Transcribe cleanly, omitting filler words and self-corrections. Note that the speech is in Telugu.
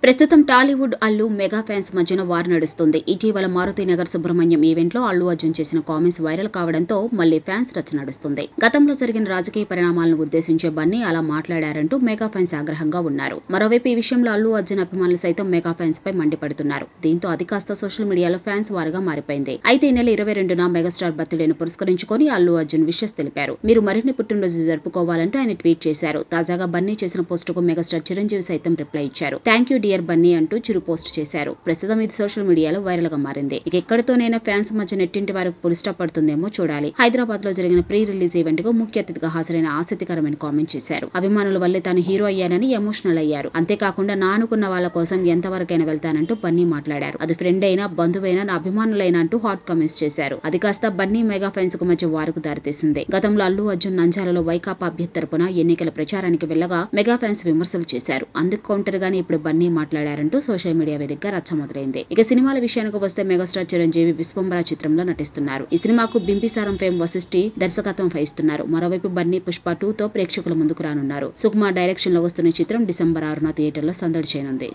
ప్రస్తుతం టాలీవుడ్ అల్లు మెగా ఫ్యాన్స్ మధ్యన వార్ నడుస్తుంది. ఇటీవల మారుతినగర్ సుబ్రహ్మణ్యం ఈవెంట్ లో అల్లు అర్జున్ చేసిన కామెంట్స్ వైరల్ కావడంతో మళ్లీ ఫ్యాన్స్ రచ్చ నడుస్తుంది. గతంలో జరిగిన రాజకీయ పరిణామాలను ఉద్దేశించే బన్నీ అలా మాట్లాడారంటూ మెగా ఫ్యాన్స్ ఆగ్రహంగా ఉన్నారు. మరోవైపు ఈ విషయంలో అల్లు అర్జున్ అభిమానులు సైతం మెగా ఫ్యాన్స్ పై మండిపడుతున్నారు. దీంతో అది కాస్త సోషల్ మీడియాలో ఫ్యాన్స్ వారుగా మారిపోయింది. అయితే ఈ నెల 22న మెగాస్టార్ బర్త్డేను పురస్కరించుకొని అల్లు అర్జున్ విషెస్ తెలిపారు. మీరు మరిన్ని పుట్టినరోజు జరుపుకోవాలంటూ ఆయన ట్వీట్ చేశారు. తాజాగా బన్నీ చేసిన పోస్టుకు మెగాస్టార్ చిరంజీవి సైతం రిప్లై ఇచ్చారు. థ్యాంక్ యూ డియర్ బన్నీ అంటూ చిరు పోస్ట్ చేశారు. ప్రస్తుతం ఇది సోషల్ మీడియాలో వైరల్ గా మారింది. ఇక ఎక్కడితోనైనా ఫ్యాన్స్ మధ్య నెట్టింటి వరకు పులి స్టాప్ పడుతుందేమో చూడాలి. హైదరాబాద్ లో జరిగిన ప్రీ రిలీజ్ ఈవెంట్ కు ముఖ్య అతిథిగా హాజరైన ఆసక్తికరమైన కామెంట్ చేశారు. అభిమానుల వల్లే తాను హీరో అయ్యానని ఎమోషనల్ అయ్యారు. అంతేకాకుండా నా అనుకున్న వాళ్ళ కోసం ఎంతవరకైనా వెళ్తానంటూ బన్నీ మాట్లాడారు. అది ఫ్రెండ్ అయినా బంధువైనా నా అభిమానులైనా అంటూ హాట్ కామెంట్స్ చేశారు. అది కాస్త బన్నీ మెగా ఫ్యాన్స్ కు మధ్య వారుకు దారితీసింది. గతంలో అల్లు అర్జున్ నంద్యాలలో వైకాపా అభ్యర్థి తరపున ఎన్నికల ప్రచారానికి వెళ్లగా మెగా ఫ్యాన్స్ విమర్శలు చేశారు. అందుకు కౌంటర్ గానే ఇప్పుడు బన్నీ మాట్లాడారంటూ సోషల్ మీడియా వేదికగా రచ్చ మొదలైంది. ఇక సినిమాల విషయానికి వస్తే మెగాస్టార్ చిరంజీవి విశ్వంబర చిత్రంలో నటిస్తున్నారు. ఈ సినిమాకు బింబిసారం ఫేమ్ వశిష్ఠి దర్శకత్వం వహిస్తున్నారు. మరోవైపు బన్నీ పుష్ప 2తో ప్రేక్షకుల ముందుకు రానున్నారు. సుకుమార్ డైరెక్షన్ లో వస్తున్న చిత్రం డిసెంబర్ 6న థియేటర్లో సందడి చేయనుంది.